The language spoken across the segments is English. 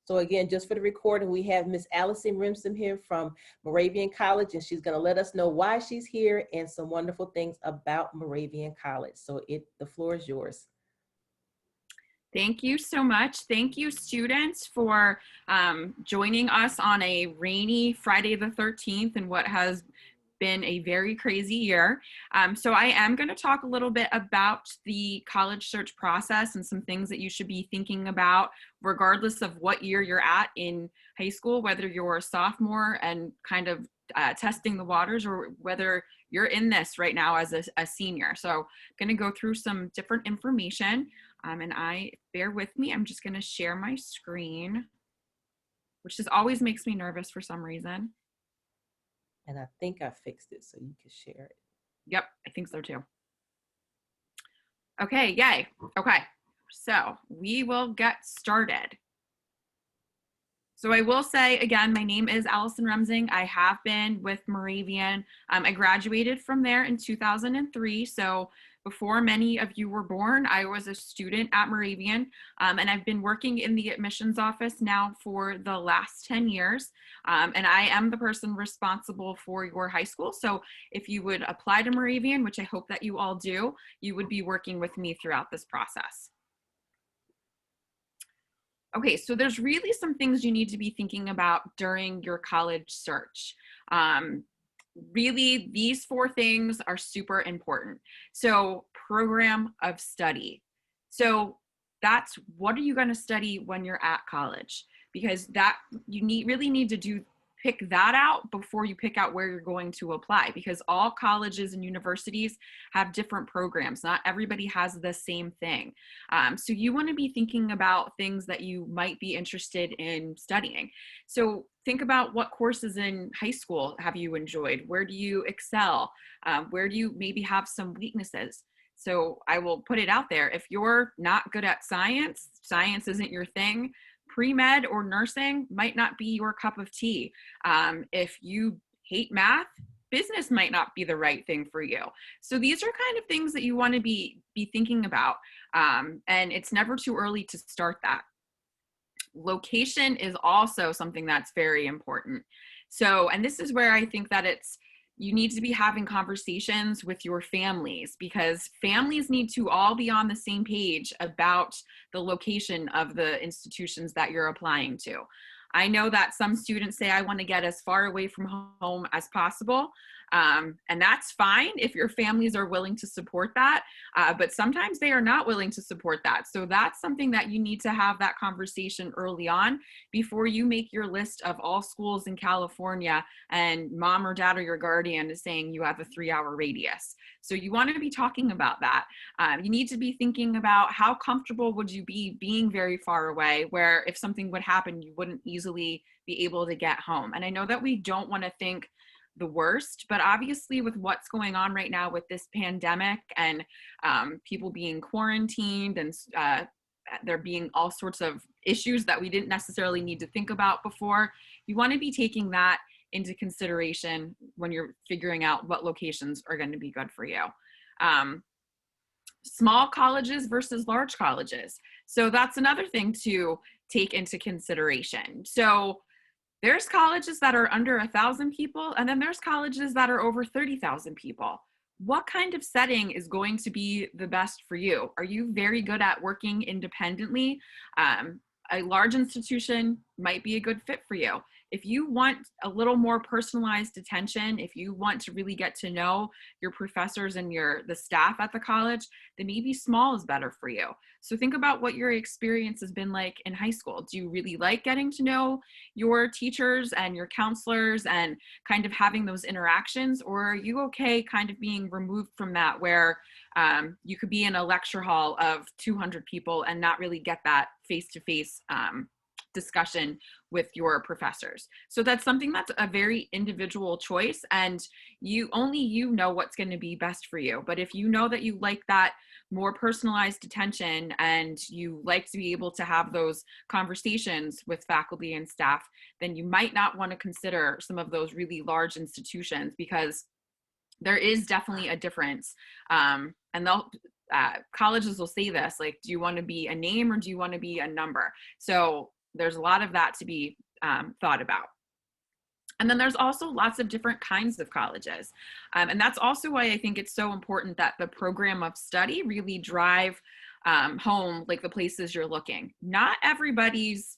So again, just for the recording, we have Miss Allison Remsen here from Moravian College, and she's going to let us know why she's here and some wonderful things about Moravian College. So the floor is yours. Thank you so much. Thank you, students, for joining us on a rainy Friday the 13th in what has been a very crazy year. So I am going to talk a little bit about the college search process and some things that you should be thinking about regardless of what year you're at in high school, whether you're a sophomore and kind of testing the waters, or whether you're in this right now as a senior. So I'm going to go through some different information. And bear with me, I'm just gonna share my screen, which just always makes me nervous for some reason. And I think I fixed it so you can share it. Yep, I think so too. Okay, yay. Okay, so we will get started. So I will say, again, my name is Allison Remsing. I have been with Moravian. I graduated from there in 2003. So before many of you were born, I was a student at Moravian, and I've been working in the admissions office now for the last 10 years. And I am the person responsible for your high school. So if you would apply to Moravian, which I hope that you all do, you would be working with me throughout this process. Okay, so there's really some things you need to be thinking about during your college search. Really, these 4 things are super important. So program of study. So that's, what are you going to study when you're at college? Because that you really need to pick that out before you pick out where you're going to apply, because all colleges and universities have different programs. Not everybody has the same thing. So you want to be thinking about things that you might be interested in studying. So think about, what courses in high school have you enjoyed? Where do you excel? Where do you maybe have some weaknesses? So I will put it out there. If you're not good at science isn't your thing, pre-med or nursing might not be your cup of tea. If you hate math, business might not be the right thing for you. So these are kind of things that you want to be thinking about. And it's never too early to start that. Location is also something that's very important. So, and this is where I think that you need to be having conversations with your families, because families need to all be on the same page about the location of the institutions that you're applying to. I know that some students say, I want to get as far away from home as possible. And that's fine if your families are willing to support that. But sometimes they are not willing to support that. So that's something that you need to have that conversation early on before you make your list of all schools in California and mom or dad or your guardian is saying you have a 3-hour radius. So you want to be talking about that. You need to be thinking about, how comfortable would you be being very far away, where if something would happen, you wouldn't easily be able to get home. And I know that we don't want to think the worst, but obviously with what's going on right now with this pandemic and people being quarantined and there being all sorts of issues that we didn't necessarily need to think about before, you want to be taking that into consideration when you're figuring out what locations are going to be good for you. Small colleges versus large colleges. So that's another thing to take into consideration. So there's colleges that are under 1,000 people, and then there's colleges that are over 30,000 people. What kind of setting is going to be the best for you? Are you very good at working independently? A large institution might be a good fit for you. If you want a little more personalized attention, if you want to really get to know your professors and the staff at the college, then maybe small is better for you. So think about what your experience has been like in high school. Do you really like getting to know your teachers and your counselors and kind of having those interactions? Or are you okay kind of being removed from that, where you could be in a lecture hall of 200 people and not really get that face-to-face discussion with your professors? So that's something that's a very individual choice, and only you know what's going to be best for you. But if you know that you like that more personalized attention and you like to be able to have those conversations with faculty and staff, then you might not want to consider some of those really large institutions, because there is definitely a difference. And colleges will say this, like, do you want to be a name or do you want to be a number? So there's a lot of that to be thought about. And then there's also lots of different kinds of colleges. And that's also why I think it's so important that the program of study really drive home like the places you're looking. Not everybody's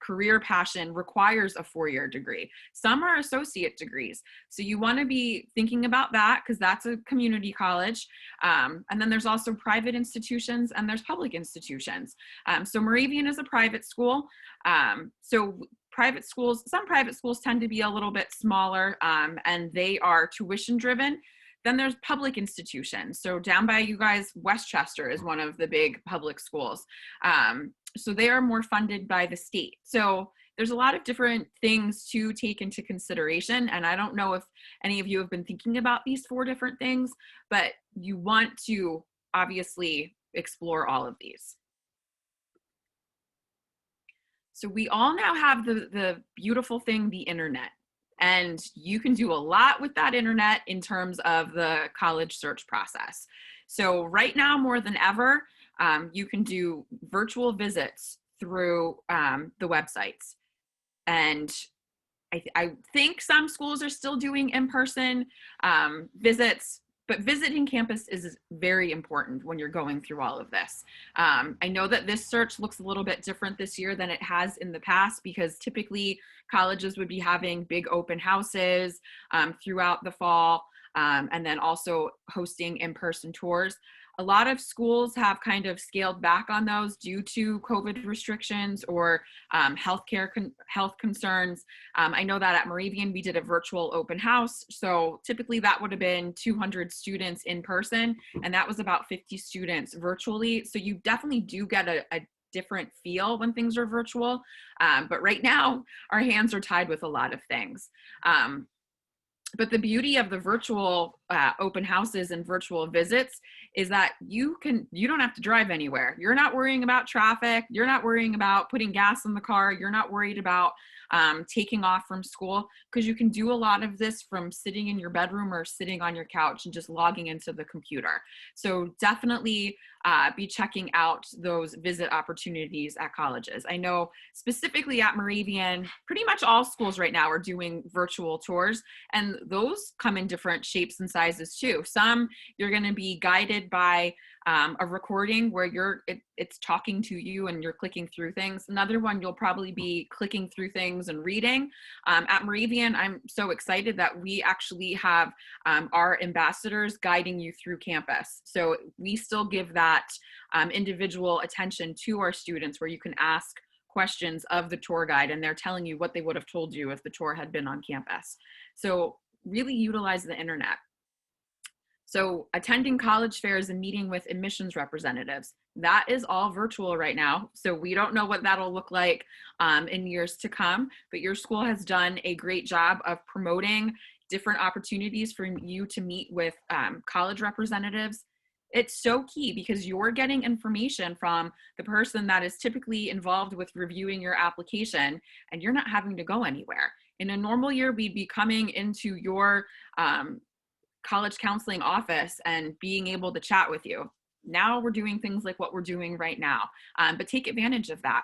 career passion requires a 4-year degree. Some are associate degrees. So you want to be thinking about that because that's a community college. And then there's also private institutions and there's public institutions. So Moravian is a private school. So private schools, some private schools tend to be a little bit smaller and they are tuition driven. Then there's public institutions. So down by you guys, Westchester is one of the big public schools. So they are more funded by the state. So there's a lot of different things to take into consideration. And I don't know if any of you have been thinking about these 4 different things, but you want to obviously explore all of these. So we all now have the beautiful thing, the internet, and you can do a lot with that internet in terms of the college search process. So right now, more than ever, you can do virtual visits through the websites. And I think some schools are still doing in-person visits, but visiting campus is very important when you're going through all of this. I know that this search looks a little bit different this year than it has in the past because typically colleges would be having big open houses throughout the fall and then also hosting in-person tours. A lot of schools have kind of scaled back on those due to COVID restrictions or health concerns. I know that at Moravian, we did a virtual open house. So typically that would have been 200 students in person, and that was about 50 students virtually. So you definitely do get a different feel when things are virtual. But right now, our hands are tied with a lot of things. But the beauty of the virtual open houses and virtual visits is that you don't have to drive anywhere. You're not worrying about traffic. You're not worrying about putting gas in the car. You're not worried about taking off from school because you can do a lot of this from sitting in your bedroom or sitting on your couch and just logging into the computer. So definitely be checking out those visit opportunities at colleges. I know specifically at Moravian, pretty much all schools right now are doing virtual tours, and those come in different shapes and sizes too. Some you're going to be guided by a recording where it's talking to you and you're clicking through things. Another one, you'll probably be clicking through things and reading. At Moravian, I'm so excited that we actually have our ambassadors guiding you through campus. So we still give that individual attention to our students where you can ask questions of the tour guide and they're telling you what they would have told you if the tour had been on campus. So really utilize the internet. So attending college fairs and meeting with admissions representatives, that is all virtual right now. So we don't know what that'll look like in years to come, but your school has done a great job of promoting different opportunities for you to meet with college representatives. It's so key because you're getting information from the person that is typically involved with reviewing your application and you're not having to go anywhere. In a normal year, we'd be coming into your college counseling office and being able to chat with you. Now we're doing things like what we're doing right now, but take advantage of that.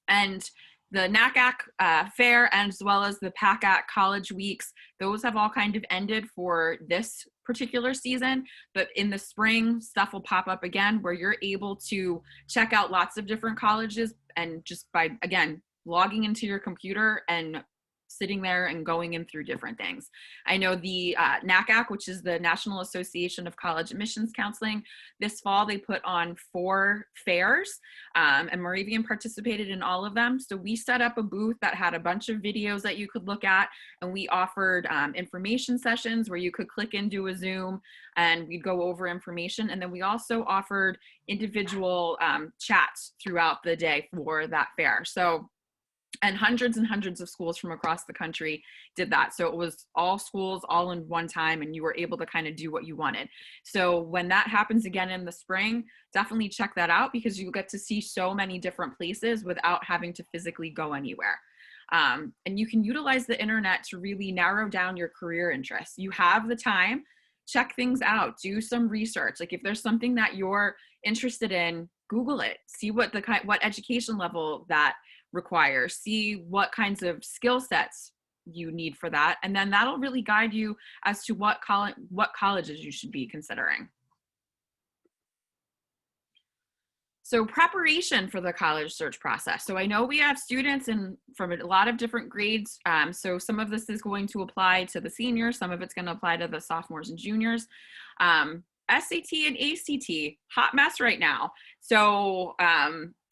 And the NACAC fair as well as the PACAC college weeks, those have all kind of ended for this particular season, but in the spring stuff will pop up again where you're able to check out lots of different colleges and just by, again, logging into your computer and sitting there and going in through different things. I know the NACAC, which is the National Association of College Admissions Counseling, this fall they put on 4 fairs and Moravian participated in all of them. So we set up a booth that had a bunch of videos that you could look at, and we offered information sessions where you could click into a Zoom and we'd go over information. And then we also offered individual chats throughout the day for that fair. So and hundreds of schools from across the country did that. So it was all schools all in one time and you were able to kind of do what you wanted. So when that happens again in the spring, definitely check that out because you get to see so many different places without having to physically go anywhere. And you can utilize the internet to really narrow down your career interests. You have the time, check things out, do some research. Like if there's something that you're interested in, Google it, see what what education level that requires, see what kinds of skill sets you need for that, and then that'll really guide you as to what colleges you should be considering. So preparation for the college search process. So I know we have students from a lot of different grades. So some of this is going to apply to the seniors. Some of it's going to apply to the sophomores and juniors. SAT and ACT, hot mess right now. So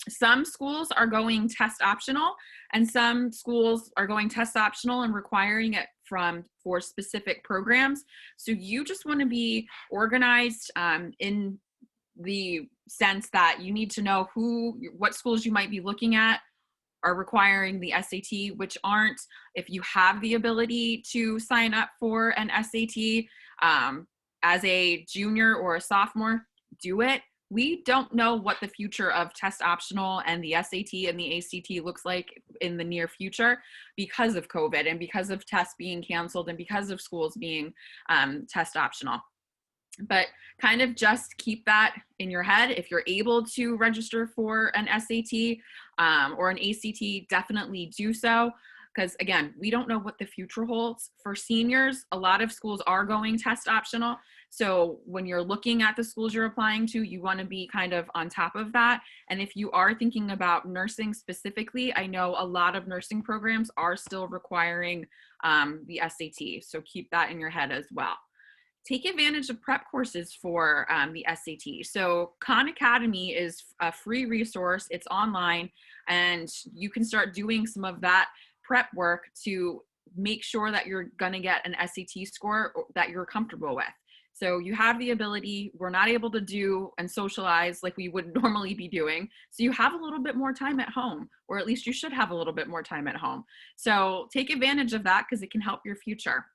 some schools are going test optional, and some schools are going test optional and requiring it for specific programs. So you just want to be organized in the sense that you need to know what schools you might be looking at are requiring the SAT, which aren't. If you have the ability to sign up for an SAT as a junior or a sophomore, do it. We don't know what the future of test optional and the SAT and the ACT looks like in the near future because of COVID and because of tests being canceled and because of schools being test optional. But kind of just keep that in your head. If you're able to register for an SAT or an ACT, definitely do so. Because again, we don't know what the future holds. For seniors, a lot of schools are going test optional. So when you're looking at the schools you're applying to, you want to be kind of on top of that. And if you are thinking about nursing specifically, I know a lot of nursing programs are still requiring the SAT. So keep that in your head as well. Take advantage of prep courses for the SAT. So Khan Academy is a free resource. It's online, and you can start doing some of that prep work to make sure that you're going to get an SAT score that you're comfortable with. So you have the ability. We're not able to do and socialize like we would normally be doing. So you have a little bit more time at home, or at least you should have a little bit more time at home. So take advantage of that because it can help your future.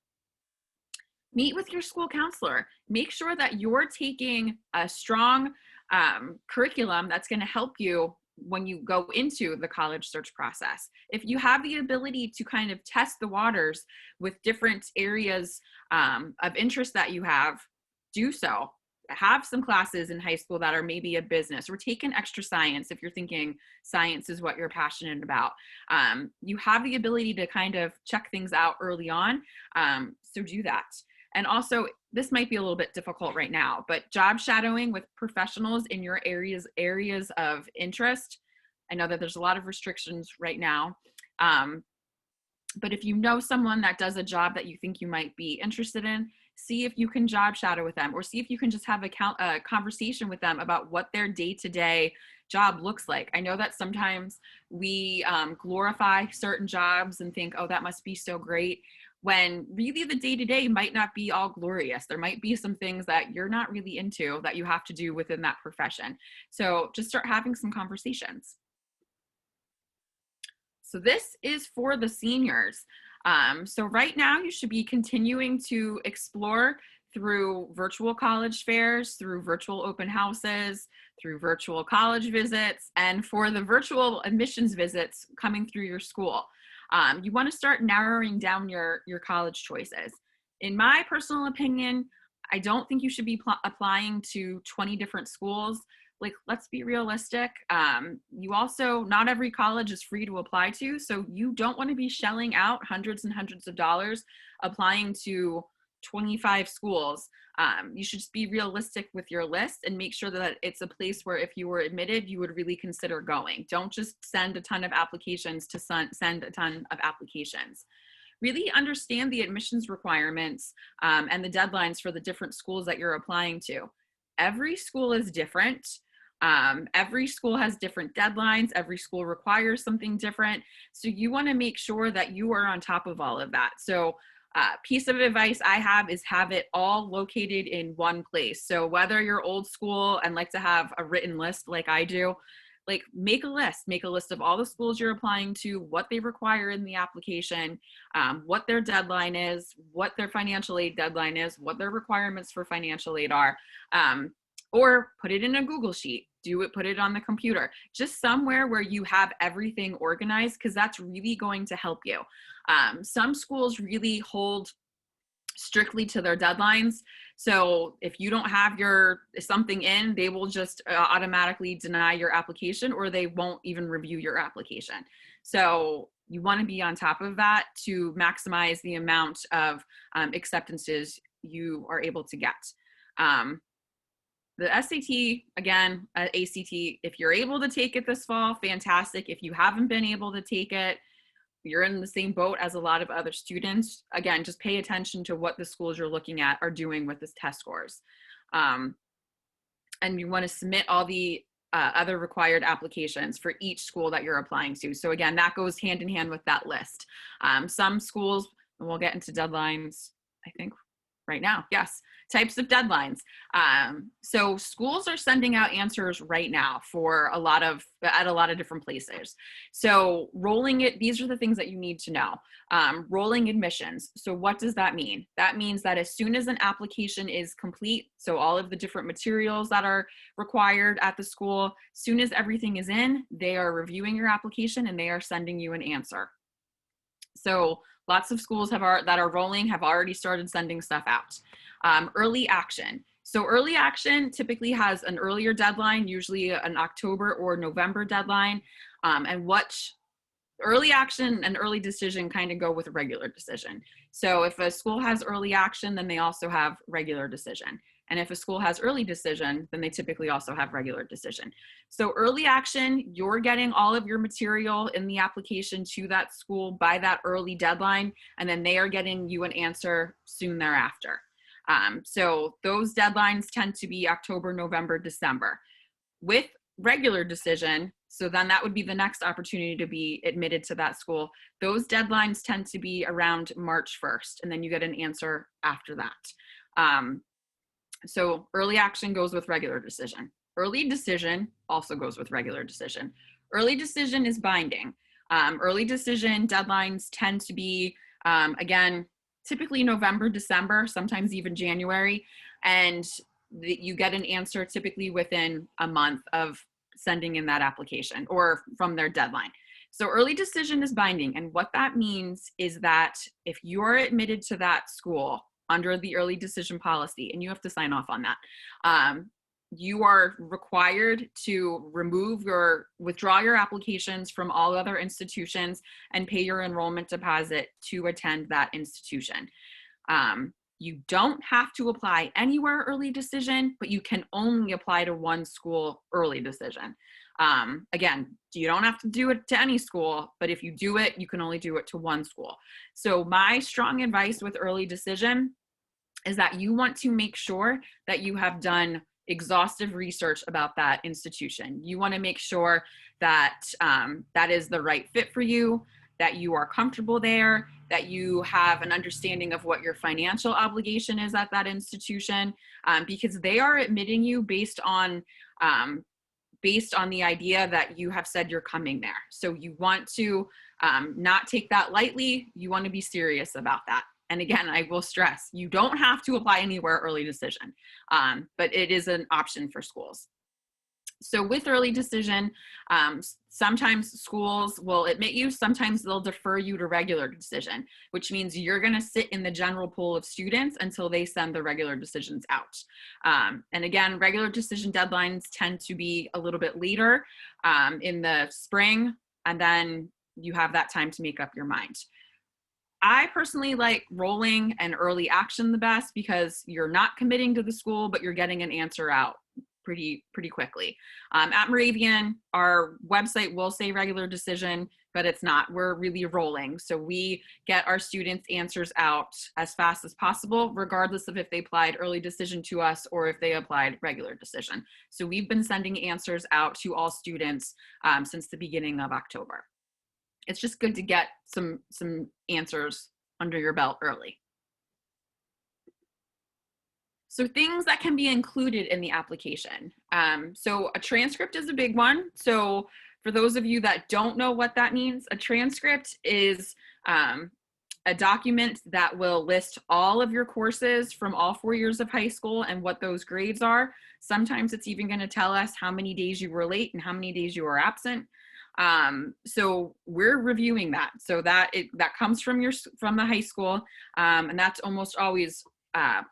Meet with your school counselor. Make sure that you're taking a strong curriculum that's going to help you when you go into the college search process. If you have the ability to kind of test the waters with different areas of interest that you have, do so. Have some classes in high school that are maybe a business, or take an extra science if you're thinking science is what you're passionate about. You have the ability to kind of check things out early on, so do that. And also, this might be a little bit difficult right now, but job shadowing with professionals in your areas of interest. I know that there's a lot of restrictions right now, but if you know someone that does a job that you think you might be interested in, see if you can job shadow with them, or see if you can just have a conversation with them about what their day-to-day job looks like. I know that sometimes we glorify certain jobs and think, oh, that must be so great, when really the day-to-day might not be all glorious. There might be some things that you're not really into that you have to do within that profession. So just start having some conversations. So this is for the seniors. So right now you should be continuing to explore through virtual college fairs, through virtual open houses, through virtual college visits, and for the virtual admissions visits coming through your school. You want to start narrowing down your college choices. In my personal opinion, I don't think you should be applying to 20 different schools. Like, let's be realistic. You also, not every college is free to apply to, so you don't want to be shelling out hundreds and hundreds of dollars applying to 25 schools. You should just be realistic with your list and make sure that it's a place where if you were admitted, you would really consider going. Don't just send a ton of applications to send a ton of applications. Really understand the admissions requirements and the deadlines for the different schools that you're applying to. Every school is different. Every school has different deadlines. Every school requires something different. So you want to make sure that you are on top of all of that. So piece of advice I have is have it all located in one place. So whether you're old school and like to have a written list like I do, like make a list of all the schools you're applying to, what they require in the application, what their deadline is, what their financial aid deadline is, what their requirements for financial aid are, or put it in a Google sheet. Put it on the computer, just somewhere where you have everything organized, because that's really going to help you. Some schools really hold strictly to their deadlines. So if you don't have your something in, they will just automatically deny your application, or they won't even review your application. So you want to be on top of that to maximize the amount of acceptances you are able to get. The SAT, again, ACT, if you're able to take it this fall, fantastic. If you haven't been able to take it, you're in the same boat as a lot of other students. Again, just pay attention to what the schools you're looking at are doing with this test scores. And you want to submit all the other required applications for each school that you're applying to. So again, that goes hand in hand with that list. Some schools, and we'll get into deadlines, I think, right now. Yes, types of deadlines. So schools are sending out answers right now for at a lot of different places. So these are the things that you need to know. Rolling admissions. So what does that mean? That means that as soon as an application is complete, so all of the different materials that are required at the school, as soon as everything is in, they are reviewing your application and they are sending you an answer. So lots of schools that are rolling have already started sending stuff out. Early action. So early action typically has an earlier deadline, usually an October or November deadline. And what early action and early decision kind of go with regular decision. So if a school has early action, then they also have regular decision. And if a school has early decision, then they typically also have regular decision. So early action, you're getting all of your material in the application to that school by that early deadline, and then they are getting you an answer soon thereafter. So those deadlines tend to be October, November, December. With regular decision, so then that would be the next opportunity to be admitted to that school. Those deadlines tend to be around March 1st, and then you get an answer after that. So early action goes with regular decision. Early decision also goes with regular decision. Early decision is binding. Early decision deadlines tend to be, again, typically November, December, sometimes even January, and you get an answer typically within a month of sending in that application or from their deadline. So early decision is binding, and what that means is that if you're admitted to that school under the early decision policy, and you have to sign off on that, you are required to withdraw your applications from all other institutions and pay your enrollment deposit to attend that institution. You don't have to apply anywhere early decision, but you can only apply to one school early decision. Again, you don't have to do it to any school, but if you do it, you can only do it to one school. So my strong advice with early decision is that you want to make sure that you have done exhaustive research about that institution. You want to make sure that that is the right fit for you, that you are comfortable there, that you have an understanding of what your financial obligation is at that institution, because they are admitting you based on the idea that you have said you're coming there. So you want to not take that lightly. You want to be serious about that. And again, I will stress, you don't have to apply anywhere early decision, but it is an option for schools. So with early decision, sometimes schools will admit you, sometimes they'll defer you to regular decision, which means you're going to sit in the general pool of students until they send the regular decisions out. And again, regular decision deadlines tend to be a little bit later in the spring, and then you have that time to make up your mind. I personally like rolling and early action the best because you're not committing to the school, but you're getting an answer out pretty quickly. At Moravian, our website will say regular decision, but it's not. We're really rolling. So we get our students answers out as fast as possible, regardless of if they applied early decision to us or if they applied regular decision. So we've been sending answers out to all students since the beginning of October. It's just good to get some answers under your belt early. So things that can be included in the application. So a transcript is a big one. So for those of you that don't know what that means, a transcript is a document that will list all of your courses from all 4 years of high school and what those grades are. Sometimes it's even going to tell us how many days you were late and how many days you were absent. So we're reviewing that. So that comes from the high school, and that's almost always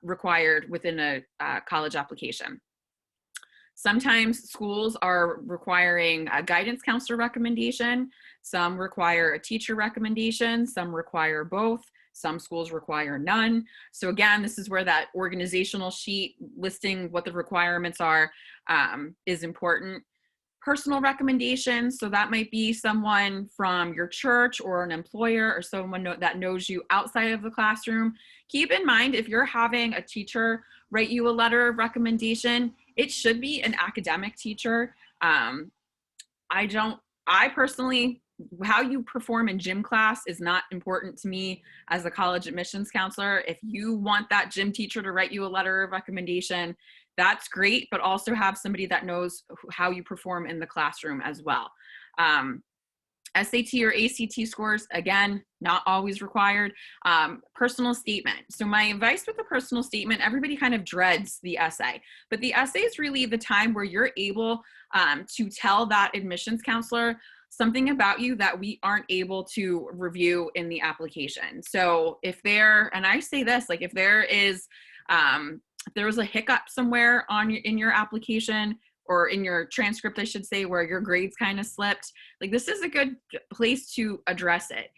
required within a college application. Sometimes schools are requiring a guidance counselor recommendation. Some require a teacher recommendation. Some require both. Some schools require none. So again, this is where that organizational sheet listing what the requirements are is important. Personal recommendations, so that might be someone from your church or an employer or someone that knows you outside of the classroom. Keep in mind, if you're having a teacher write you a letter of recommendation, it should be an academic teacher. I personally, how you perform in gym class is not important to me as a college admissions counselor. If you want that gym teacher to write you a letter of recommendation, that's great, but also have somebody that knows how you perform in the classroom as well. SAT or ACT scores, again, not always required. Personal statement. So my advice with the personal statement, everybody kind of dreads the essay, but the essay is really the time where you're able to tell that admissions counselor something about you that we aren't able to review in the application. So if there, and I say this, like if there is, if there was a hiccup somewhere in your application or in your transcript, I should say, where your grades kind of slipped, like this is a good place to address it.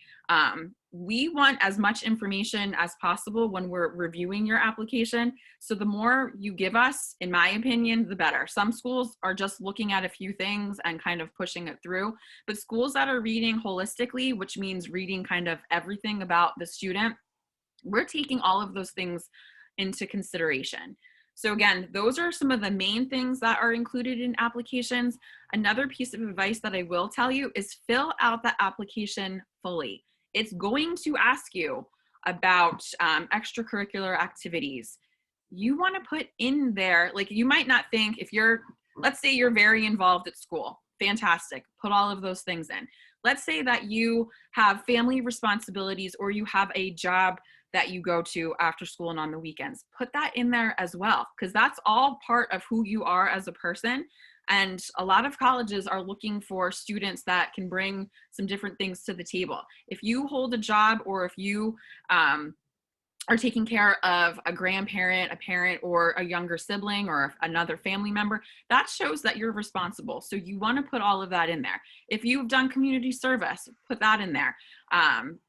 We want as much information as possible when we're reviewing your application. So the more you give us, in my opinion, the better. Some schools are just looking at a few things and kind of pushing it through, but schools that are reading holistically, which means reading kind of everything about the student, we're taking all of those things into consideration. So again, those are some of the main things that are included in applications. Another piece of advice that I will tell you is fill out the application fully. It's going to ask you about extracurricular activities. You want to put in there, like you might not think if you're, let's say you're very involved at school, fantastic, put all of those things in. Let's say that you have family responsibilities or you have a job that you go to after school and on the weekends. Put that in there as well, because that's all part of who you are as a person. And a lot of colleges are looking for students that can bring some different things to the table. If you hold a job or if you are taking care of a grandparent, a parent, or a younger sibling or another family member, that shows that you're responsible. So you want to put all of that in there. If you've done community service, put that in there.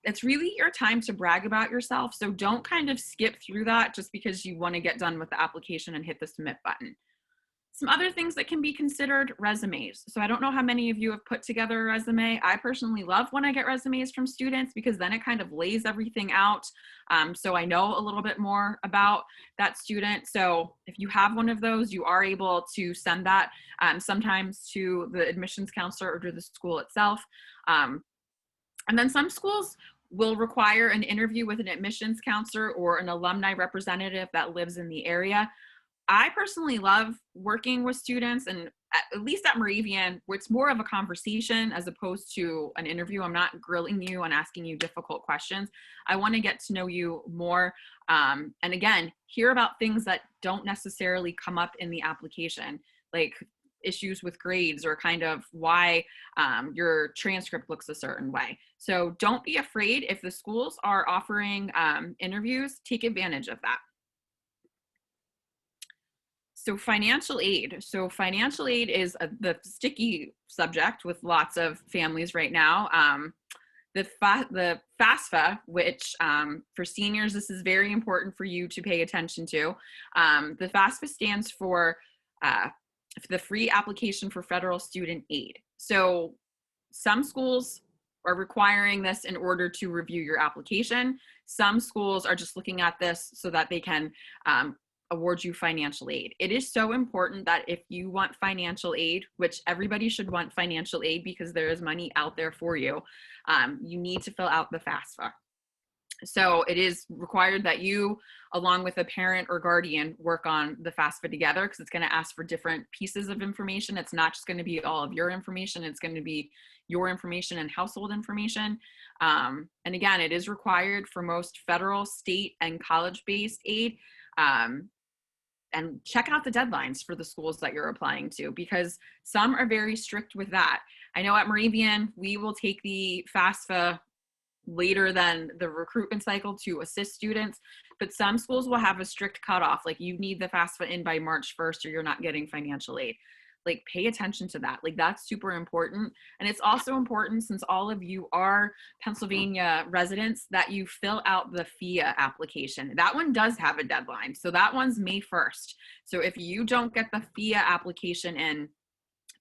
It's really your time to brag about yourself. So don't kind of skip through that just because you want to get done with the application and hit the submit button. Some other things that can be considered: resumes. So I don't know how many of you have put together a resume. I personally love when I get resumes from students because then it kind of lays everything out. So I know a little bit more about that student. So if you have one of those, you are able to send that sometimes to the admissions counselor or to the school itself. And then some schools will require an interview with an admissions counselor or an alumni representative that lives in the area. I personally love working with students, and at least at Moravian, where it's more of a conversation as opposed to an interview. I'm not grilling you and asking you difficult questions. I want to get to know you more. And again, hear about things that don't necessarily come up in the application, like issues with grades or kind of why your transcript looks a certain way. So don't be afraid. If the schools are offering interviews, take advantage of that. So financial aid. So financial aid is the sticky subject with lots of families right now. The FAFSA, which for seniors, this is very important for you to pay attention to. The FAFSA stands for the free application for federal student aid. So some schools are requiring this in order to review your application. Some schools are just looking at this so that they can award you financial aid. It is so important that if you want financial aid, which everybody should want financial aid because there is money out there for you, you need to fill out the FAFSA. So it is required that you, along with a parent or guardian, work on the FAFSA together because it's going to ask for different pieces of information. It's not just going to be all of your information. It's going to be your information and household information. And again, it is required for most federal, state, and college-based aid. And check out the deadlines for the schools that you're applying to because some are very strict with that. I know at Moravian, we will take the FAFSA later than the recruitment cycle to assist students, but some schools will have a strict cutoff, like you need the FAFSA in by March 1st or you're not getting financial aid. Like, pay attention to that. Like, that's super important. And it's also important, since all of you are Pennsylvania residents, that you fill out the FIA application. That one does have a deadline. So that one's May 1st. So if you don't get the FIA application in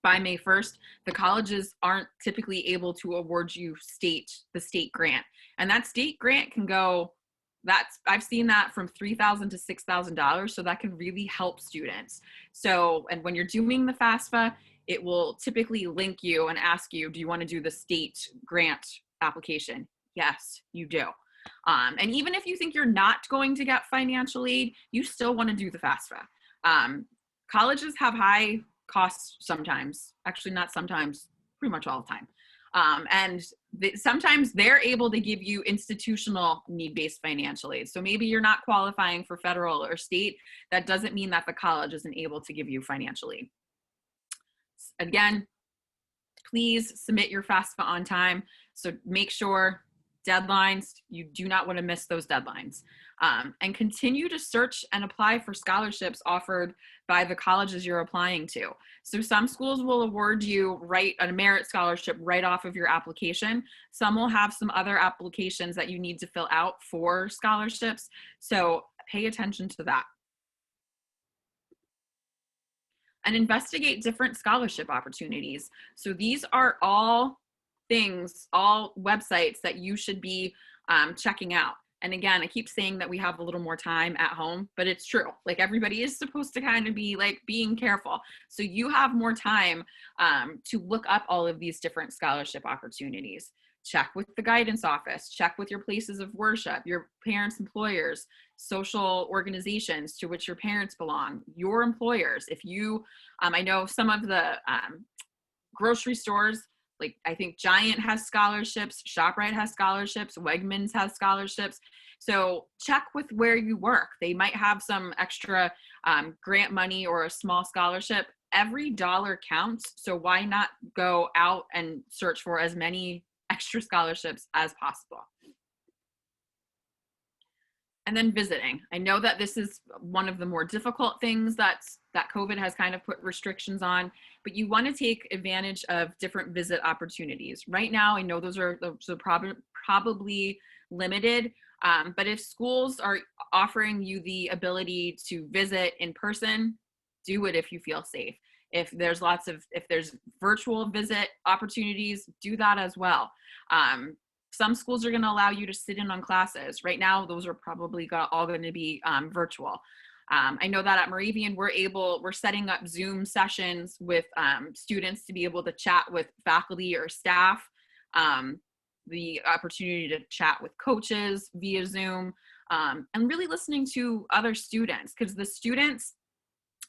by May 1st, the colleges aren't typically able to award you the state grant. And that state grant can go, I've seen that from $3,000 to $6,000. So that can really help students. So, and when you're doing the FAFSA, it will typically link you and ask you, do you want to do the state grant application? Yes, you do. And even if you think you're not going to get financial aid, you still want to do the FAFSA. Colleges have high costs sometimes, actually not sometimes, pretty much all the time. And sometimes they're able to give you institutional need-based financial aid. So maybe you're not qualifying for federal or state. That doesn't mean that the college isn't able to give you financial aid. Again, please submit your FAFSA on time. So make sure deadlines, you do not want to miss those deadlines. And continue to search and apply for scholarships offered by the colleges you're applying to. So some schools will award you a merit scholarship right off of your application. Some will have some other applications that you need to fill out for scholarships. So pay attention to that. And investigate different scholarship opportunities. So these are all things, all websites that you should be checking out. And again, I keep saying that we have a little more time at home, but it's true. Like, everybody is supposed to kind of be like being careful. So you have more time to look up all of these different scholarship opportunities. Check with the guidance office, check with your places of worship, your parents' employers, social organizations to which your parents belong, your employers. If you, I know some of the grocery stores, like I think Giant has scholarships, ShopRite has scholarships, Wegmans has scholarships. So check with where you work. They might have some extra grant money or a small scholarship. Every dollar counts. So why not go out and search for as many extra scholarships as possible? And then visiting. I know that this is one of the more difficult things that COVID has kind of put restrictions on, but you want to take advantage of different visit opportunities. Right now, I know those are probably limited, but if schools are offering you the ability to visit in person, do it if you feel safe. If there's virtual visit opportunities, do that as well. Some schools are going to allow you to sit in on classes. Right now, those are probably all going to be virtual. I know that at Moravian, we're setting up Zoom sessions with students to be able to chat with faculty or staff, the opportunity to chat with coaches via Zoom, and really listening to other students, because the students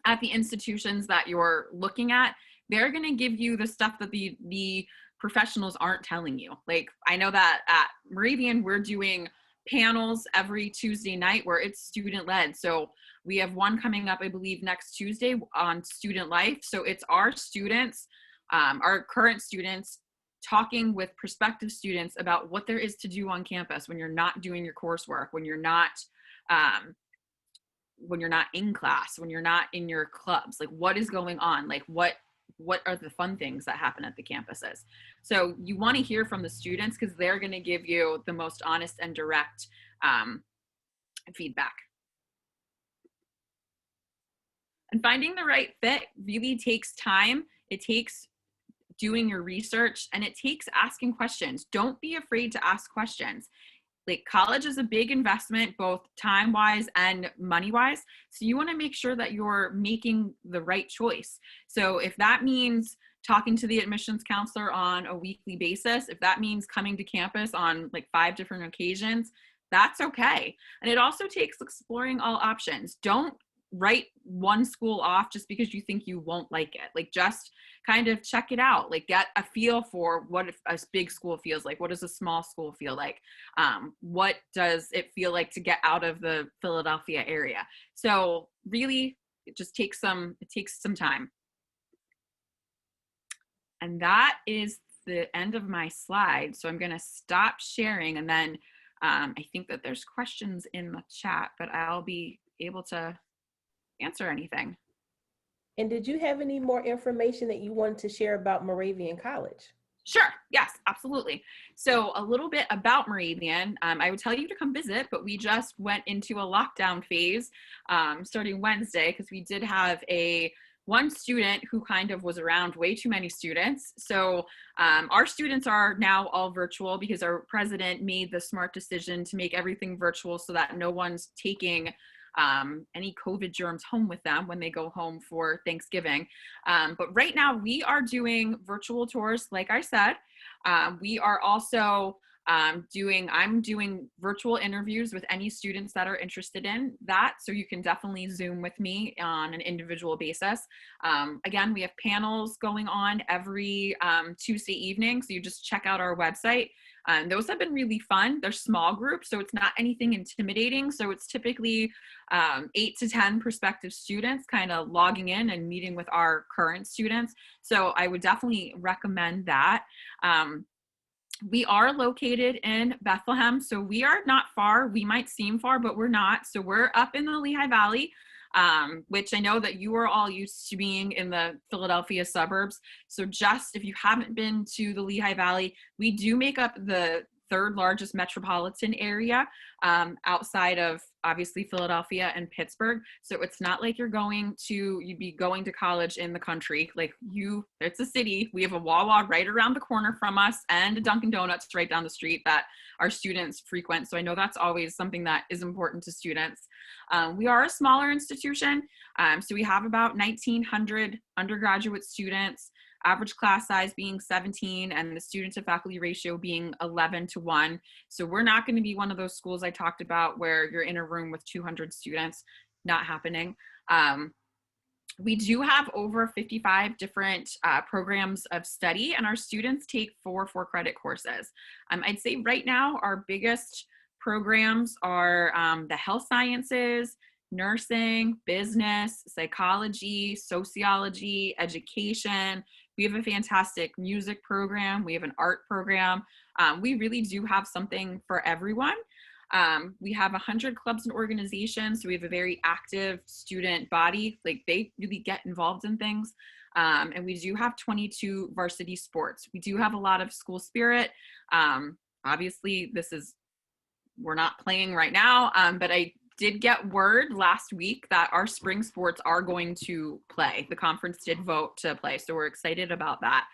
at the institutions that you're looking at, they're going to give you the stuff that the professionals aren't telling you. Like, I know that at Moravian, we're doing panels every Tuesday night where it's student led. So we have one coming up, I believe, next Tuesday on student life. So it's our students, our current students, talking with prospective students about what there is to do on campus when you're not doing your coursework, when you're not in class, when you're not in your clubs. Like, what is going on? Like, what are the fun things that happen at the campuses? So you want to hear from the students, because they're going to give you the most honest and direct feedback. And finding the right fit really takes time. It takes doing your research, and it takes asking questions. Don't be afraid to ask questions. Like, college is a big investment, both time-wise and money-wise. So you want to make sure that you're making the right choice. So if that means talking to the admissions counselor on a weekly basis, if that means coming to campus on like 5 different occasions, that's okay. And it also takes exploring all options. Don't write one school off just because you think you won't like it. Like, just kind of check it out. Like, get a feel for what a big school feels like. What does a small school feel like? What does it feel like to get out of the Philadelphia area? So really, it takes some time. And that is the end of my slide. So I'm going to stop sharing, and then I think that there's questions in the chat, but I'll be able to answer anything. And did you have any more information that you wanted to share about Moravian College? Sure. Yes, absolutely. So a little bit about Moravian. I would tell you to come visit, but we just went into a lockdown phase starting Wednesday because we did have one student who kind of was around way too many students. So our students are now all virtual because our president made the smart decision to make everything virtual so that no one's taking any COVID germs home with them when they go home for Thanksgiving. But right now we are doing virtual tours. Like I said, we are also I'm doing virtual interviews with any students that are interested in that. So you can definitely Zoom with me on an individual basis. Again, we have panels going on every Tuesday evening. So you just check out our website. Those have been really fun. They're small groups, so it's not anything intimidating. So it's typically 8 to 10 prospective students kind of logging in and meeting with our current students. So I would definitely recommend that. We are located in Bethlehem, so we are not far. We might seem far, but we're not. So we're up in the Lehigh Valley, which I know that you are all used to being in the Philadelphia suburbs. So just if you haven't been to the Lehigh Valley, we do make up the third largest metropolitan area outside of obviously Philadelphia and Pittsburgh. So it's not like you'd be going to college in the country. It's a city. We have a Wawa right around the corner from us and a Dunkin' Donuts right down the street that our students frequent. So I know that's always something that is important to students. We are a smaller institution. So we have about 1,900 undergraduate students, average class size being 17 and the student to faculty ratio being 11-1. So we're not going to be one of those schools I talked about where you're in a room with 200 students. Not happening. We do have over 55 different programs of study, and our students take 4 4-credit courses. I'd say right now our biggest programs are the health sciences, nursing, business, psychology, sociology, education. We have a fantastic music program. We have an art program. We really do have something for everyone. We have 100 clubs and organizations, so we have a very active student body. Like, they really get involved in things. And we do have 22 varsity sports. We do have a lot of school spirit. Obviously, we're not playing right now, but I did get word last week that our spring sports are going to play. The conference did vote to play, so we're excited about that.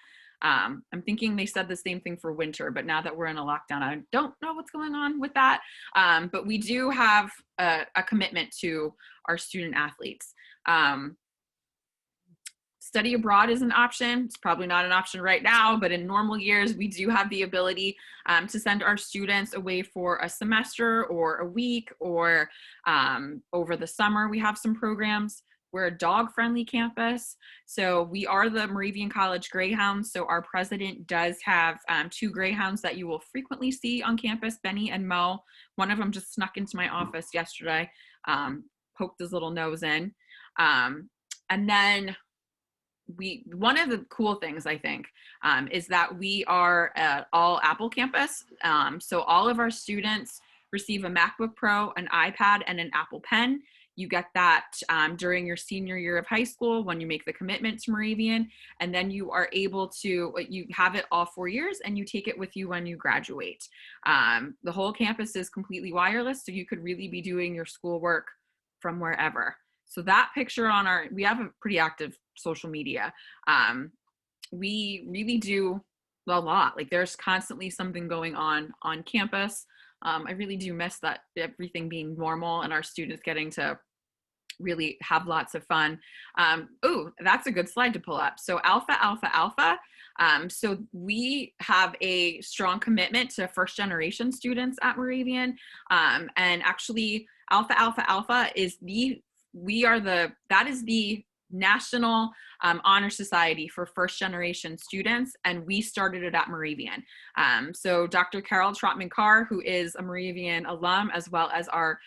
I'm thinking they said the same thing for winter, but now that we're in a lockdown, I don't know what's going on with that. But we do have a commitment to our student athletes. Study abroad is an option. It's probably not an option right now, but in normal years, we do have the ability to send our students away for a semester or a week, or over the summer, we have some programs. We're a dog-friendly campus. So we are the Moravian College Greyhounds. So our president does have 2 greyhounds that you will frequently see on campus, Benny and Mo. One of them just snuck into my office yesterday, poked his little nose in. And then one of the cool things, I think, is that we are all Apple campus. So all of our students receive a MacBook Pro, an iPad, and an Apple Pen. You get that during your senior year of high school when you make the commitment to Moravian, and then you are able to, you have it all 4 years and you take it with you when you graduate. The whole campus is completely wireless, so you could really be doing your schoolwork from wherever. So that picture we have a pretty active social media. We really do a lot. Like, there's constantly something going on campus. I really do miss that, everything being normal and our students getting to really have lots of fun. Oh, that's a good slide to pull up. So Alpha, Alpha, Alpha. So we have a strong commitment to first generation students at Moravian. And actually Alpha, Alpha, Alpha is the National Honor Society for first generation students, and we started it at Moravian. So Dr. Carol Trotman-Carr, who is a Moravian alum, as well as our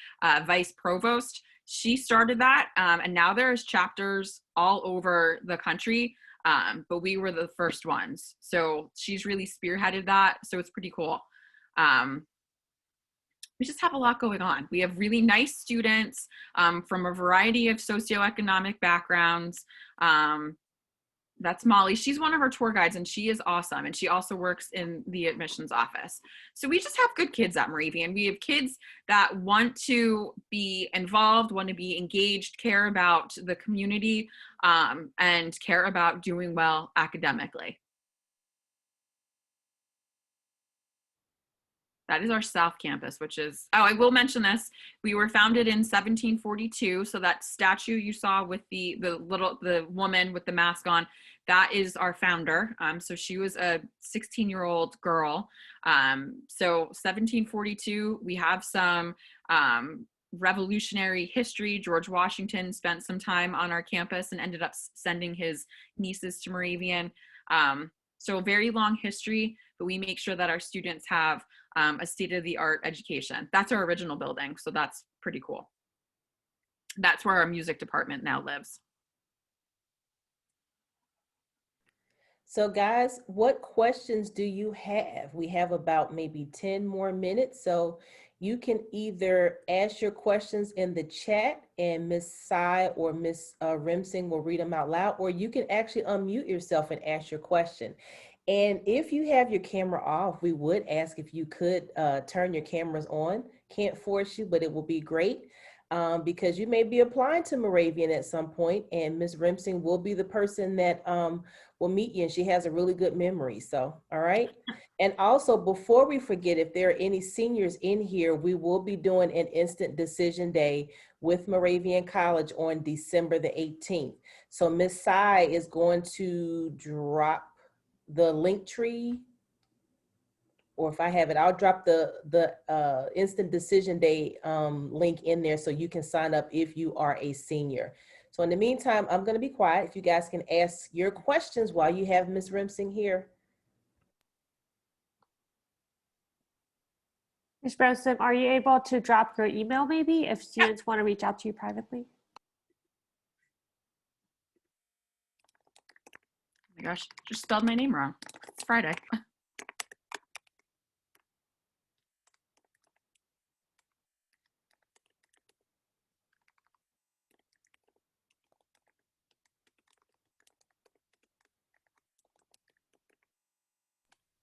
vice provost, she started that, and now there's chapters all over the country. but we were the first ones. So she's really spearheaded that. So it's pretty cool. We just have a lot going on. We have really nice students from a variety of socioeconomic backgrounds. That's Molly. She's one of our tour guides and she is awesome. And she also works in the admissions office. So we just have good kids at Moravian. We have kids that want to be involved, want to be engaged, care about the community, and care about doing well academically. That is our South Campus, which is, oh, I will mention this. We were founded in 1742. So that statue you saw with the woman with the mask on, that is our founder. So she was a 16-year-old girl. So 1742, we have some revolutionary history. George Washington spent some time on our campus and ended up sending his nieces to Moravian. So a very long history, but we make sure that our students have a state-of-the-art education. That's our original building, so that's pretty cool. That's where our music department now lives. So guys, what questions do you have? We have about maybe 10 more minutes, so you can either ask your questions in the chat and Miss Sai or Miss Remsing will read them out loud, or you can actually unmute yourself and ask your question. And if you have your camera off, we would ask if you could turn your cameras on. Can't force you, but it will be great because you may be applying to Moravian at some point, and Ms. Remsing will be the person that will meet you, and she has a really good memory. So, all right. And also, before we forget, if there are any seniors in here, we will be doing an instant decision day with Moravian College on December the 18th. So Ms. Sai is going to drop the link tree, or if I have it, I'll drop the instant decision day link in there so you can sign up if you are a senior. So in the meantime, I'm going to be quiet. If you guys can ask your questions while you have Ms. Remsing here. Ms. Remsing, are you able to drop your email maybe if students want to reach out to you privately? Oh my gosh, just spelled my name wrong. It's Friday.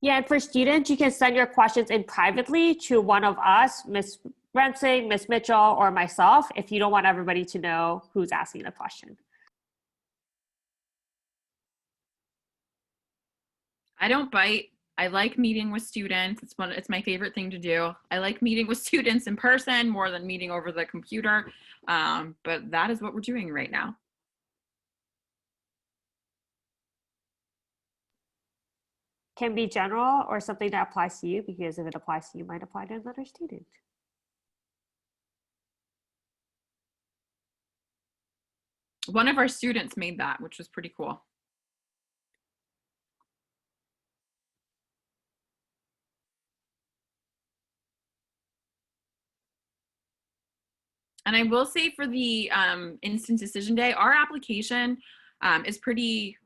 Yeah, and for students, you can send your questions in privately to one of us, Ms. Remsing, Ms. Mitchell, or myself, if you don't want everybody to know who's asking the question. I don't bite. I like meeting with students. It's my favorite thing to do. I like meeting with students in person more than meeting over the computer. But that is what we're doing right now. Can be general or something that applies to you, because if it applies to you, it might apply to another student. One of our students made that, which was pretty cool. And I will say for the instant decision day, our application is pretty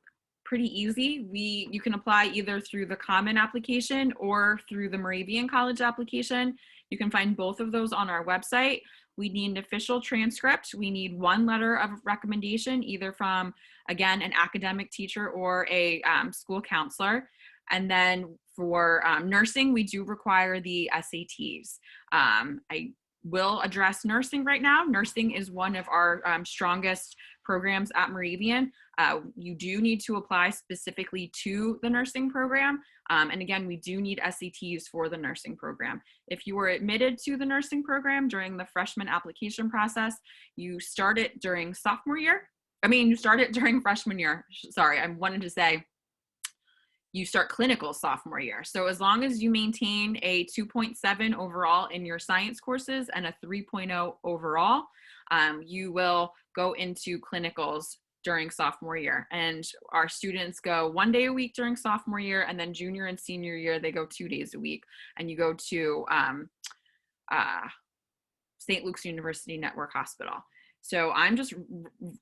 easy. You can apply either through the common application or through the Moravian College application. You can find both of those on our website. We need an official transcript. We need one letter of recommendation, either from, again, an academic teacher or a school counselor. And then for nursing, we do require the SATs. I will address nursing right now. Nursing is one of our strongest programs at Moravian. You do need to apply specifically to the nursing program. And again, we do need SATs for the nursing program. If you were admitted to the nursing program during the freshman application process, you start it during sophomore year. You start it during freshman year. Sorry, I wanted to say you start clinical sophomore year. So as long as you maintain a 2.7 overall in your science courses and a 3.0 overall, you will go into clinicals during sophomore year. And our students go 1 day a week during sophomore year, and then junior and senior year, they go 2 days a week. And you go to St. Luke's University Network Hospital. So I'm just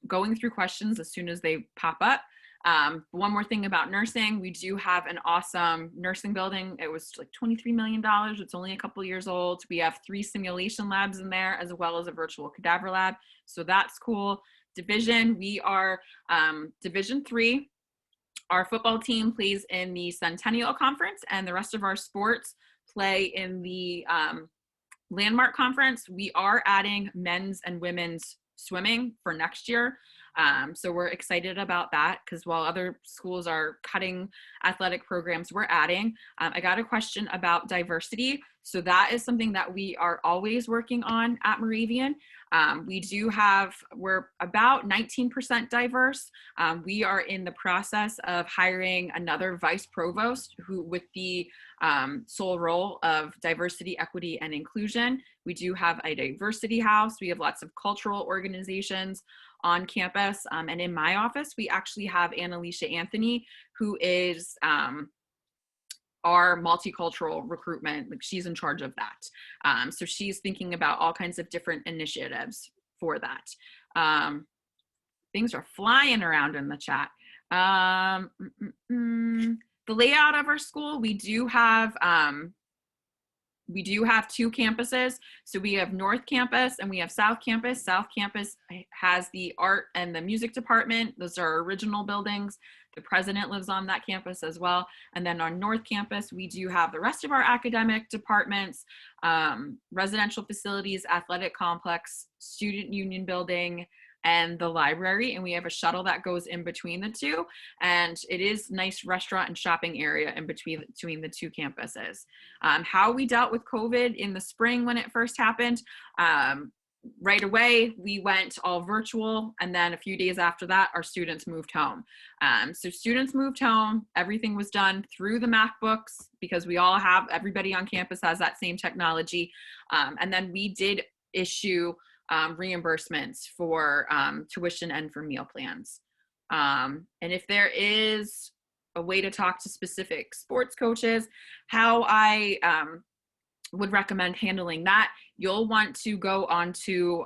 going through questions as soon as they pop up. One more thing about nursing, we do have an awesome nursing building. It was like $23 million. It's only a couple years old. We have 3 simulation labs in there, as well as a virtual cadaver lab. So that's cool. Division, we are Division 3. Our football team plays in the Centennial Conference, and the rest of our sports play in the Landmark Conference. We are adding men's and women's swimming for next year. So we're excited about that, because while other schools are cutting athletic programs, we're adding. I got a question about diversity. So that is something that we are always working on at Moravian. We're about 19% diverse. We are in the process of hiring another vice provost who with the sole role of diversity, equity, and inclusion. We do have a diversity house. We have lots of cultural organizations on campus. And in my office, we actually have Annalicia Anthony, who is our multicultural recruitment. Like, she's in charge of that. So she's thinking about all kinds of different initiatives for that. Things are flying around in the chat. The layout of our school, we do have 2 campuses. So we have North Campus and we have South Campus. South Campus has the art and the music department. Those are our original buildings. The president lives on that campus as well. And then on North Campus, we do have the rest of our academic departments, residential facilities, athletic complex, student union building, and the library. And we have a shuttle that goes in between the two. And it is nice restaurant and shopping area in between the 2 campuses. How we dealt with COVID in the spring when it first happened, right away, we went all virtual. And then a few days after that, our students moved home. So students moved home. Everything was done through the MacBooks, because everybody on campus has that same technology. And then we did issue reimbursements for tuition and for meal plans. And if there is a way to talk to specific sports coaches, how I would recommend handling that, you'll want to go onto,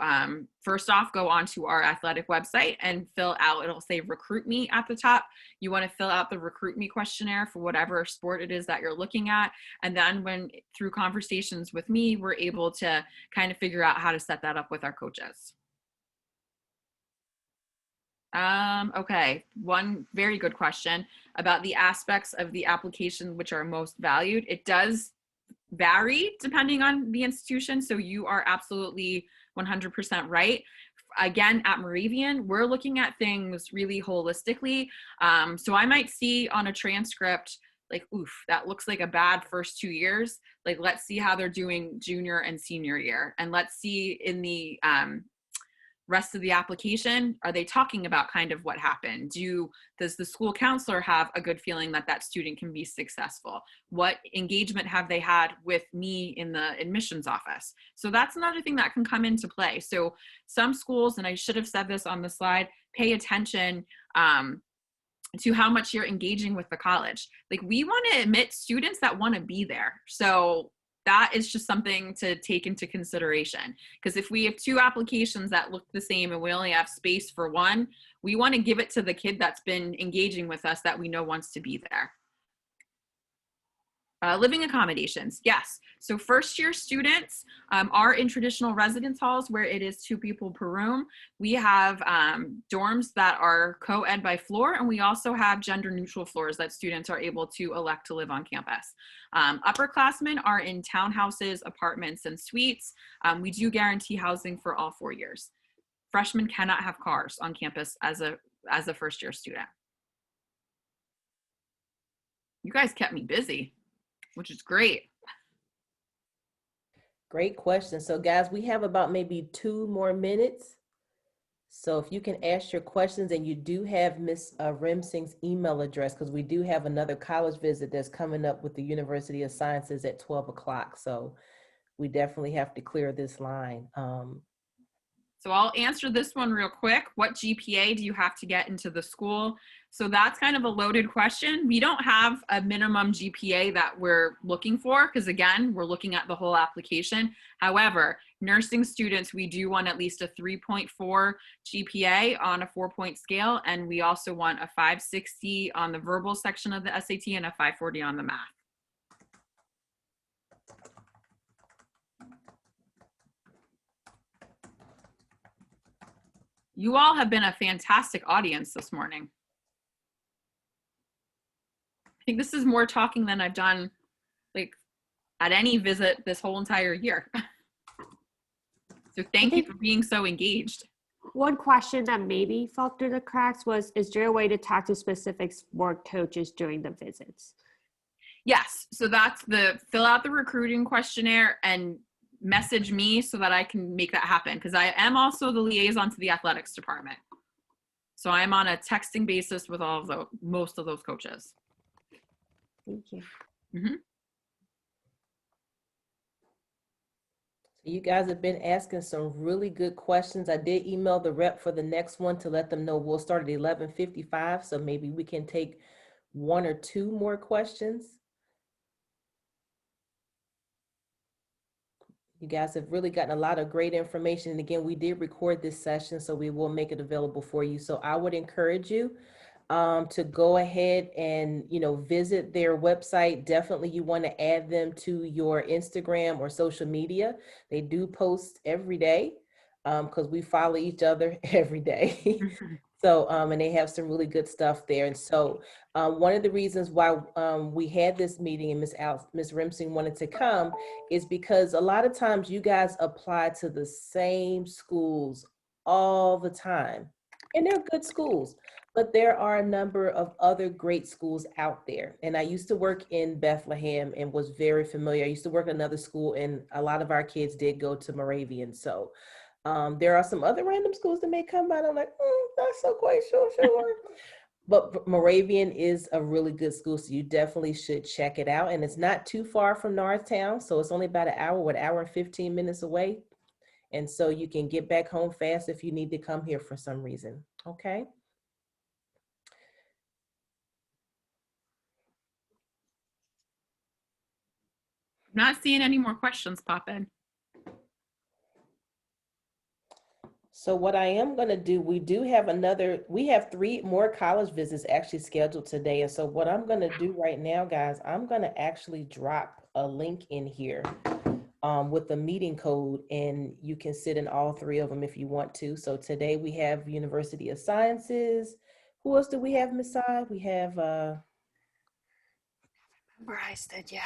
first off, go onto our athletic website and fill out, it'll say recruit me at the top. You want to fill out the recruit me questionnaire for whatever sport it is that you're looking at. And then through conversations with me, we're able to kind of figure out how to set that up with our coaches. Okay, one very good question about the aspects of the application which are most valued. It does vary depending on the institution. So you are absolutely 100% right. Again, at Moravian, we're looking at things really holistically. So I might see on a transcript, like, oof, that looks like a bad first 2 years. Like, let's see how they're doing junior and senior year. And let's see in the rest of the application, are they talking about kind of what happened? Does the school counselor have a good feeling that that student can be successful? What engagement have they had with me in the admissions office? So that's another thing that can come into play. So some schools, and I should have said this on the slide, pay attention to how much you're engaging with the college. Like, we want to admit students that want to be there. So that is just something to take into consideration. Because if we have 2 applications that look the same and we only have space for one, we want to give it to the kid that's been engaging with us that we know wants to be there. Living accommodations, yes. So first year students are in traditional residence halls where it is 2 people per room. We have dorms that are co-ed by floor, and we also have gender neutral floors that students are able to elect to live on campus. Upperclassmen are in townhouses, apartments, and suites. We do guarantee housing for all 4 years. Freshmen cannot have cars on campus as a first year student. You guys kept me busy, which is great. Great question. So guys, we have about maybe 2 more minutes. So if you can ask your questions, and you do have Ms. Remsing's email address, because we do have another college visit that's coming up with the University of Sciences at 12 o'clock. So we definitely have to clear this line. So I'll answer this one real quick. What GPA do you have to get into the school? So that's kind of a loaded question. We don't have a minimum GPA that we're looking for because, again, we're looking at the whole application. However, nursing students, we do want at least a 3.4 GPA on a 4-point scale, and we also want a 560 on the verbal section of the SAT and a 540 on the math. You all have been a fantastic audience this morning. I think this is more talking than I've done like at any visit this whole entire year. So thank you for being so engaged. One question that maybe fell through the cracks was, is there a way to talk to specific sport coaches during the visits? Yes, so that's fill out the recruiting questionnaire and message me so that I can make that happen, because I am also the liaison to the athletics department. So I'm on a texting basis with most of those coaches. Thank you. Mm-hmm. You guys have been asking some really good questions. I did email the rep for the next one to let them know we'll start at 11:55, so maybe we can take 1 or 2 more questions. You guys have really gotten a lot of great information. And again, we did record this session, so we will make it available for you. So I would encourage you to go ahead and, visit their website. Definitely you want to add them to your Instagram or social media. They do post every day because we follow each other every day. So, and they have some really good stuff there. And so one of the reasons why we had this meeting and Ms. Remsing wanted to come is because a lot of times you guys apply to the same schools all the time. And they're good schools, but there are a number of other great schools out there. And I used to work in Bethlehem and was very familiar. I used to work at another school, and a lot of our kids did go to Moravian. So there are some other random schools that may come by. I'm like, not so quite sure. But Moravian is a really good school, so you definitely should check it out. And it's not too far from Norristown, so it's only about an hour and 15 minutes away. And so you can get back home fast if you need to come here for some reason, okay? I'm not seeing any more questions pop in. So what I am going to do, we have 3 more college visits actually scheduled today. And so what I'm going to do right now, guys, I'm going to actually drop a link in here with the meeting code, and you can sit in all 3 of them if you want to. So today we have University of Sciences. Who else do we have, Ms. Sai? We have Where I stood yet.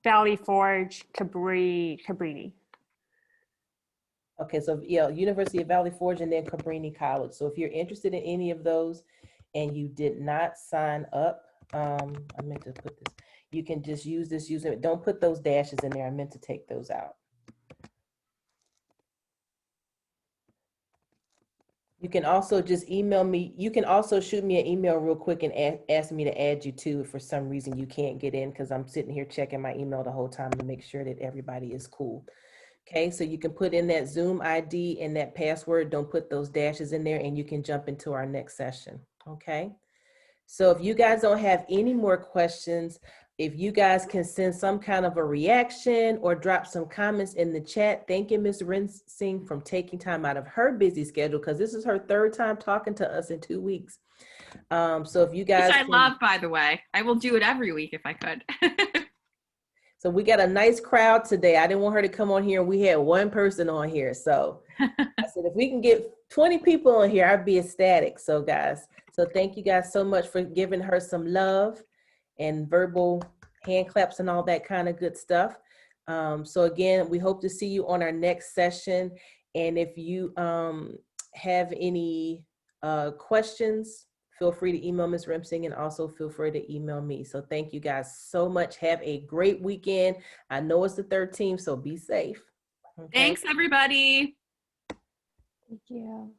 Valley Forge, Cabrini. okay, so yeah, University of Valley Forge and then Cabrini College. So if you're interested in any of those and you did not sign up, I meant to put this, you can just use this username. Don't put those dashes in there. I meant to take those out. You can also just email me. You can also shoot me an email real quick and ask me to add you to if for some reason you can't get in, because I'm sitting here checking my email the whole time to make sure that everybody is cool. Okay, so you can put in that Zoom ID and that password. Don't put those dashes in there, and you can jump into our next session. Okay, so if you guys don't have any more questions, if you guys can send some kind of a reaction or drop some comments in the chat. Thank you, Ms. Rinsing, for taking time out of her busy schedule, because this is her 3rd time talking to us in 2 weeks. So if you guys— Which I love, by the way. I will do it every week if I could. So we got a nice crowd today. I didn't want her to come on here, and we had 1 person on here. So I said, if we can get 20 people on here, I'd be ecstatic. So guys, so thank you guys so much for giving her some love and verbal hand claps and all that kind of good stuff. So again, we hope to see you on our next session. And if you have any questions, feel free to email Ms. Remsing, and also feel free to email me. So thank you guys so much. Have a great weekend. I know it's the 13th, so be safe. Okay? Thanks, everybody. Thank you.